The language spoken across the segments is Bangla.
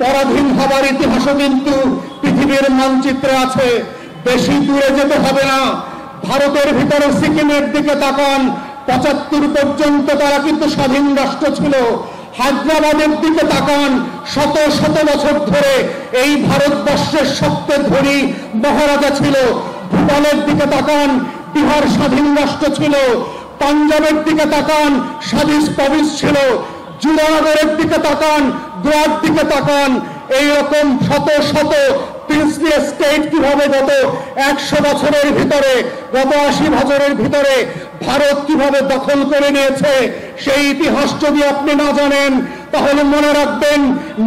পরাধীন হবার ইতিহাসও কিন্তু পৃথিবীর মানচিত্রে আছে। বেশি দূরে যেতে হবে না, ভারতের ভিতরে সিকিমের দিকে তাকান, ৭৫ পর্যন্ত তারা কিন্তু স্বাধীন রাষ্ট্র ছিল। হায়দ্রাবাদের দিকে তাকান, শত শত বছর ধরে এই ভারতবর্ষের সবচেয়ে ধনী মহারাজা ছিল। ভুটানের দিকে তাকান, বিহার স্বাধীন রাষ্ট্র ছিল। পাঞ্জাবের দিকে তাকান, স্বাধীন প্রভিন্স ছিল। জুনাগড়ের দিকে তাকান, গোয়ার দিকে তাকান। এইরকম শত শত প্রিন্সলি স্টেট কিভাবে গত ১০০ বছরের ভিতরে, গত ৮০ বছরের ভিতরে ভারত কিভাবে দখল করে নিয়েছে, সেই ইতিহাস যদি আপনি না জানেন তাহলে মনে রাখবেন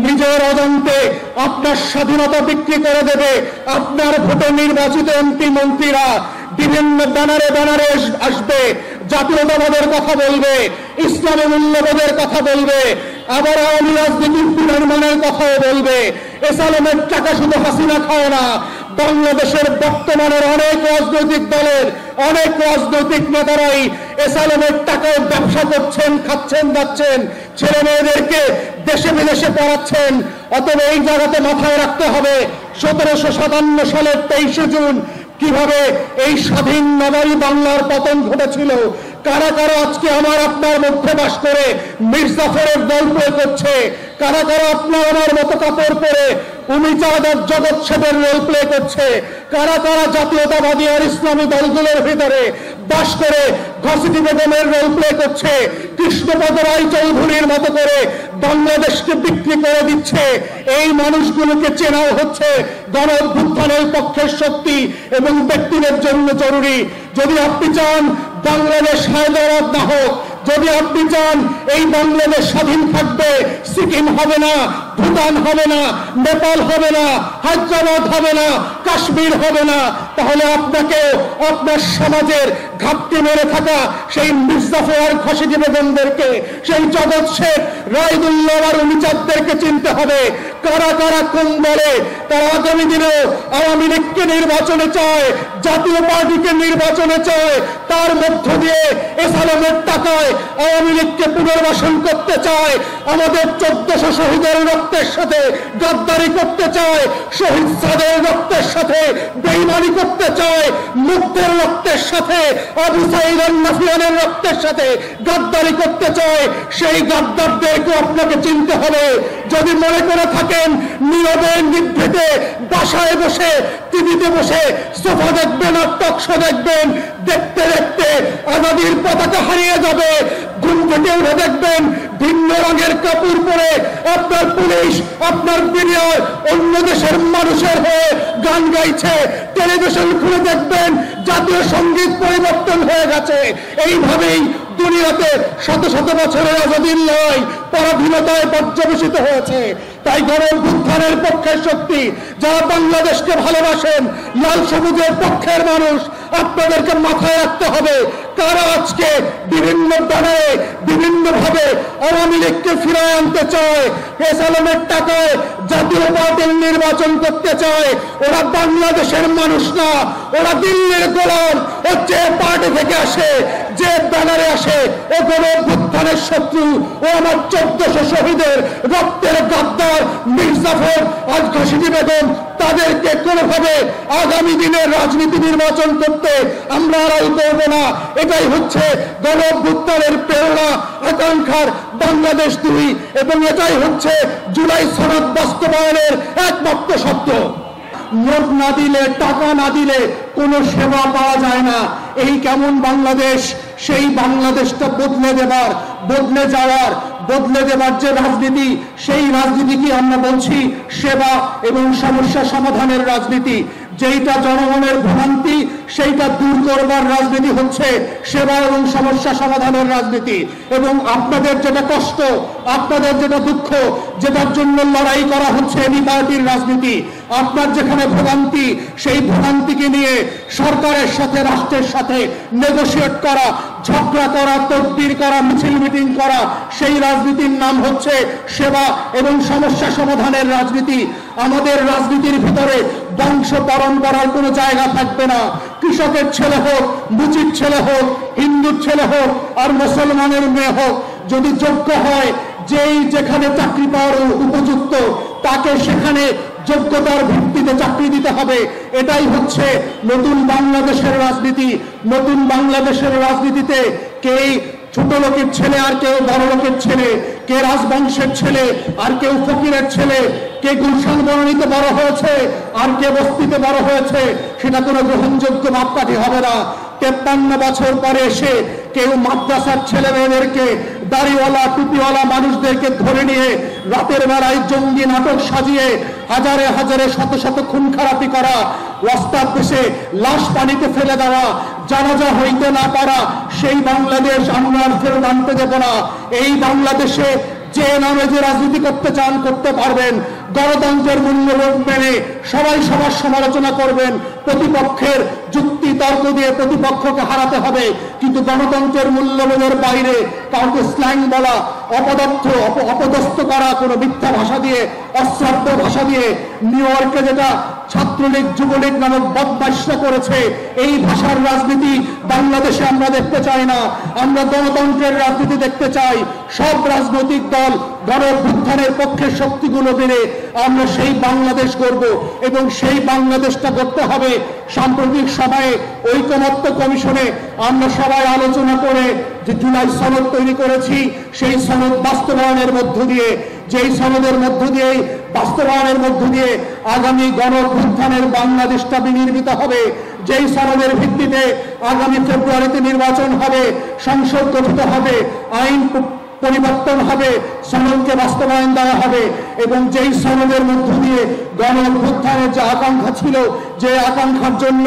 নিজের অজান্তে আপনার স্বাধীনতা বিক্রি করে দেবে আপনার ভোটে নির্বাচিত এমপি মন্ত্রীরা। বিভিন্ন ব্যানারে ব্যানারে আসবে, জাতীয়তাবাদের কথা বলবে, ইসলামী মূল্যবোধের কথা বলবে, আবার আওয়ামী রাজনীতির পুনর্নির্মাণের কথাও বলবে। এসালামের টাকা শুধু হাসিনা খায় না, বাংলাদেশের বর্তমানের অনেক রাজনৈতিক দলের অনেক রাজনৈতিক নেতারাই এসালামের টাকায় ব্যবসা করছেন, খাচ্ছেন, যাচ্ছেন, ছেলে মেয়েদেরকে দেশে বিদেশে পড়াচ্ছেন। অতএব এই জায়গাতে মাথায় রাখতে হবে ১৭৫৭ সালের ২৩শে জুন কিভাবে এই স্বাধীন নবাবী বাংলার পতন ঘটেছিল। কারা কারা আজকে আমার আপনার মধ্যে বাস করে মির্জাফরের দল প্রয়োগ করছে, কারা কারা আপনার আমার মতো কাপড় পরে উমিচাঁদের জগৎ সেবের রোল প্লে করছে, কারা কারা জাতীয়তাবাদী আর ইসলামী দলগুলোর ভিতরে বাস করে ঘসিটি বেগমের রোল প্লে করছে, কৃষ্ণপদ রায় চৌধুরীর মতো করে বাংলাদেশকে বিক্রি করে দিচ্ছে। এই মানুষগুলোকে চেনাও হচ্ছে গণ অভ্যুত্থানের পক্ষের শক্তি এবং ব্যক্তিদের জন্য জরুরি। যদি আপনি চান বাংলাদেশ হায়দ্রাবাদ না হোক, যদি আপনি চান এই বাংলাদেশ স্বাধীন থাকবে, সিকিম হবে না, ভুটান হবে না, নেপাল হবে না, হায়দ্রাবাদ হবে না, কাশ্মীর হবে না, তাহলে আপনাকে আপনার সমাজের ঘাপটি মেরে থাকা সেই মির্জাফর আর ঘসিটি বেগমদেরকে, সেই জগৎ শেখ, রায়দুল্লাহ আর উমিচাঁদদেরকে চিনতে হবে। কারা কারা কোন দলে তারা আগামী দিনে আওয়ামী লীগকে নির্বাচনে চায়, জাতীয় পার্টিকে নির্বাচনে চায়, তার মধ্য দিয়ে এসালামের টাকায় আওয়ামী লীগকে পুনর্বাসন করতে চায়, আমাদের ১৪০০ শহীদের রক্তের সাথে গাদ্দারি করতে চায়, শহীদ সাদের রক্তের সাথে বেঈমানি করতে চায়, মুগ্ধের রক্তের সাথে আবু সাঈদ আল-নাফিয়ানের রক্তের সাথে গাদ্দারি করতে চায়। সেই গাদ্দারদেরকে আপনাকে চিনতে হবে। যদি মনে করে থাকেন নীরবে নিভৃতে বাসায় বসে টিভিতে বসে সোফা দেখবেন আর টকশো দেখবেন, দেখতে দেখতে আজাদির পতাকা হারিয়ে যাবে। ঘুম থেকে উঠে দেখবেন ভিন্ন রঙের কাপড় পরে আপনার পুলিশ, আপনার বিডিআর অন্য দেশের মানুষের হয়ে গান গাইছে। টেলিভিশন খুলে দেখবেন জাতীয় সঙ্গীত পরিবর্তন হয়ে গেছে। এইভাবেই দুনিয়াতে শত শত বছরের আজাদির লড়াই পরাধীনতায় পর্যবেসিত হয়েছে। তাই গণ অভ্যুত্থানের পক্ষের শক্তি যারা বাংলাদেশকে ভালোবাসেন, লাল সবুজের পক্ষের মানুষ, আপনাদেরকে মাথায় রাখতে হবে কারা আজকে বিভিন্ন ব্যানারে বিভিন্ন ভাবে আওয়ামী লীগকে ফিরিয়ে আনতে চায়, এসালামের টাকায় জাতীয় পার্টির নির্বাচন করতে চায়। ওরা বাংলাদেশের মানুষ না, ওরা দিল্লির গোলাম। ও যে পার্টি থেকে আসে, যে ব্যানারে আসে, ও গণ অভ্যুত্থানের শত্রু। ও আমার ১৪০০ শহীদের রক্তের গাদ্দার মির্জাফর আর ঘসিটি বেগম। তাদেরকে কোনোভাবে আগামী দিনের রাজনীতি নির্বাচন করতে আমরা আড়াল করব না। এটাই হচ্ছে গণ অভ্যুত্থানের প্রেরণা, আকাঙ্ক্ষার বাংলাদেশ ২, এবং এটাই হচ্ছে জুলাই সনদ বাস্তবায়নের একমাত্র শব্দ। নোট না দিলে, টাকা না দিলে কোনো সেবা পাওয়া যায় না। এই কেমন বাংলাদেশ, সেই বাংলাদেশটা বদলে দেবার যে রাজনীতি, সেই রাজনীতি কি আমরা বলছি সেবা এবং সমস্যা সমাধানের রাজনীতি। যেইটা জনগণের ভ্রান্তি সেইটা দূর করবার রাজনীতি হচ্ছে সেবা এবং সমস্যা সমাধানের রাজনীতি। এবং আপনাদের যেটা কষ্ট, আপনাদের যেটা দুঃখ, যেটার জন্য লড়াই করা হচ্ছে এই পার্টির রাজনীতি, আপনার যেখানে ভোগান্তি, সেই ভোগান্তিকে নিয়ে সরকারের সাথে, রাষ্ট্রের সাথে নেগোশিয়েট করা, ঝগড়া করা, তদবির করা, মিছিল মিটিং করা, সেই রাজনীতির নাম হচ্ছে সেবা এবং সমস্যা সমাধানের রাজনীতি। আমাদের রাজনীতির ভিতরে বংশ পরম্পরার কোনো জায়গা থাকবে না। কৃষকের ছেলে হোক, মুচির ছেলে হোক, হিন্দুর ছেলে হোক আর মুসলমানের মেয়ে হোক, যদি যোগ্য হয়, যেই যেখানে চাকরি পাওয়ার উপযুক্ত, তাকে সেখানে যোগ্যতার ভিত্তিতে চাকরি দিতে হবে। এটাই হচ্ছে নতুন বাংলাদেশের রাজনীতি। নতুন বাংলাদেশের রাজনীতিতে কে ছোট লোকের ছেলে আর কেউ বড় লোকের ছেলে, কে রাজবংশের ছেলে আর কেউ ফকিরের ছেলে, কে গুলশান বনানীতে বড় হয়েছে আর কে বস্তিতে বড় হয়েছে, সেটা কোনো গ্রহণযোগ্য মাপকাঠি হবে না। 53 বছর পরে এসে কেউ মাদ্রাসার ছেলে মেয়েদেরকে, দাড়িওয়ালা টুপিওয়ালা মানুষদেরকে ধরে নিয়ে রাতের বেলায় জঙ্গি নাটক সাজিয়ে হাজারে হাজারে শত শত খুন খারাপি করা, রাস্তার দেশে লাশ পানিতে ফেলে দেওয়া, জানাজা হইতে না পারা, সেই বাংলাদেশ আমরা আর ফেরত আনতে দেব না। এই বাংলাদেশে যে নামে যে রাজনীতি করতে চান করতে পারবেন, গণতন্ত্রের মূল্যবোধ মেনে সবাই সবার সমালোচনা করবেন, প্রতিপক্ষের যুক্তি তর্ক দিয়ে প্রতিপক্ষকে হারাতে হবে, কিন্তু গণতন্ত্রের মূল্যবোধের বাইরে কাউকে স্ল্যাং বলা, অপদস্থ করা, কোনো মিথ্যা ভাষা দিয়ে, অশ্রাব্য ভাষা দিয়ে, নিউ ইয়র্কে যেটা ছাত্রলীগ যুবলীগ নামক বদমাইশরা করেছে, এই ভাষার রাজনীতি বাংলাদেশে আমরা দেখতে চাই না। আমরা গণতন্ত্রের রাজনীতি দেখতে চাই। সব রাজনৈতিক দল গণঅভ্যুত্থানের পক্ষের শক্তিগুলো মিলে আমরা সেই বাংলাদেশ গড়ব এবং সেই বাংলাদেশটা করতে হবে। সাম্প্রতিক সময়ে ঐকমত্য কমিশনে আমরা সবাই আলোচনা করে যে জুলাই সনদ তৈরি করেছি, সেই সনদ বাস্তবায়নের মধ্য দিয়ে, যেই সনদের মধ্য দিয়ে বাস্তবায়নের মধ্য দিয়ে আগামী গণঅভ্যুত্থানের বাংলাদেশটা বিনির্মিত হবে, যেই সনদের ভিত্তিতে আগামী ফেব্রুয়ারিতে নির্বাচন হবে, সংসদ গঠিত হবে, আইন পরিবর্তন হবে, সনদকে বাস্তবায়ন দেওয়া হবে এবং যেই সনদের মধ্য দিয়ে গণঅভ্যুত্থানের যে আকাঙ্ক্ষা ছিল, যে আকাঙ্ক্ষার জন্য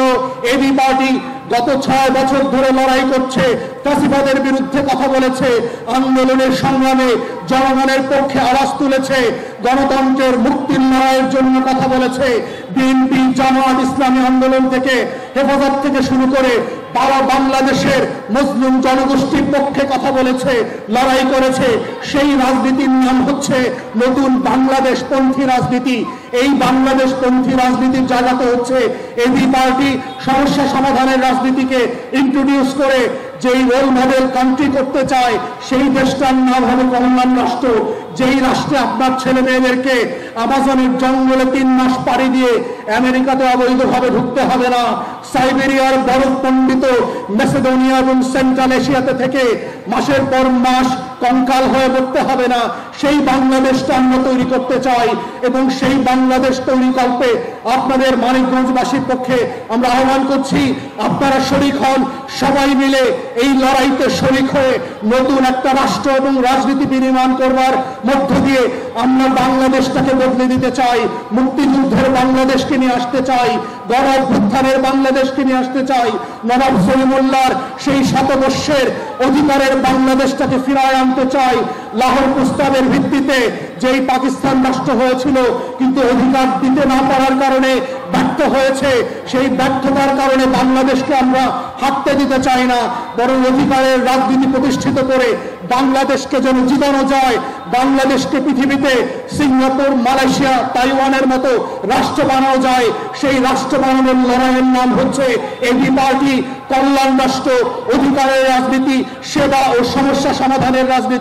এবি পার্টি গত 6 বছর ধরে লড়াই করছে, ফ্যাসিবাদের বিরুদ্ধে কথা বলেছে, আন্দোলনের সংগ্রামে জনগণের পক্ষে আওয়াজ তুলেছে, গণতন্ত্রের মুক্তির লড়াইয়ের জন্য কথা বলেছে, বিএনপি, জামায়াত ইসলামী আন্দোলন থেকে, হেফাজত থেকে শুরু করে বাংলাদেশের মুসলিম জনগোষ্ঠীর পক্ষে কথা বলেছে, লড়াই করেছে। সেই রাজনীতির নাম হচ্ছে নতুন বাংলাদেশ পন্থী রাজনীতি। এই বাংলাদেশ পন্থী রাজনীতির জায়গাতে হচ্ছে এবি পার্টি সমস্যা সমাধানের রাজনীতিকে ইন্ট্রোডিউস করে যেই রোল মডেল কান্ট্রি করতে চায়, সেই দেশটার নাম হবে কল্যাণ রাষ্ট্র। যেই রাষ্ট্রে আপনার ছেলে মেয়েদেরকে আমাজনের জঙ্গলে 3 মাস পাড়ি দিয়ে আমেরিকাতে অবৈধভাবে ঢুকতে হবে না, সাইবেরিয়ার বরফ পণ্ডিত মেসিডোনিয়া এবং সেন্ট্রাল এশিয়াতে থেকে মাসের পর মাস কঙ্কাল হয়ে পড়তে হবে না, সেই বাংলাদেশটা আমরা তৈরি করতে চাই এবং সেই বাংলাদেশ তৈরি কল্পে আপনাদের মানিকগঞ্জবাসীর পক্ষে আমরা আহ্বান করছি, আপনারা শরিক হন। সবাই মিলে এই লড়াইতে শরিক হয়ে নতুন একটা রাষ্ট্র এবং রাজনীতি বিনির্মাণ করবার মধ্য দিয়ে আমরা বাংলাদেশটাকে বদলে দিতে চাই, মুক্তিযুদ্ধের বাংলাদেশকে নিয়ে আসতে চাই, গণঅভ্যুত্থানের বাংলাদেশকে নিয়ে আসতে চাই, নবাব সলিমুল্লাহর সেই শতবর্ষের অধিকারের বাংলাদেশটাকে ফিরায় আনতে চাই। লাহোর প্রস্তাবের ভিত্তিতে যেই পাকিস্তান রাষ্ট্র হয়েছিল কিন্তু অধিকার দিতে না পারার কারণে ব্যর্থ হয়েছে, সেই ব্যর্থতার কারণে বাংলাদেশকে আমরা হাঁটতে দিতে চাই না, বরং অধিকারের রাজনীতি প্রতিষ্ঠিত করে বাংলাদেশকে যেন জিতানো যায়, বাংলাদেশকে পৃথিবীতে সিঙ্গাপুর, মালয়েশিয়া, তাইওয়ানের মতো রাষ্ট্র বানানো যায়। সেই রাষ্ট্র বানানোর লড়াইয়ের নাম হচ্ছে এবি পার্টি, কল্যাণ রাষ্ট্র, অধিকারের রাজনীতি, সেবা ও সমস্যা সমাধানের রাজনীতি।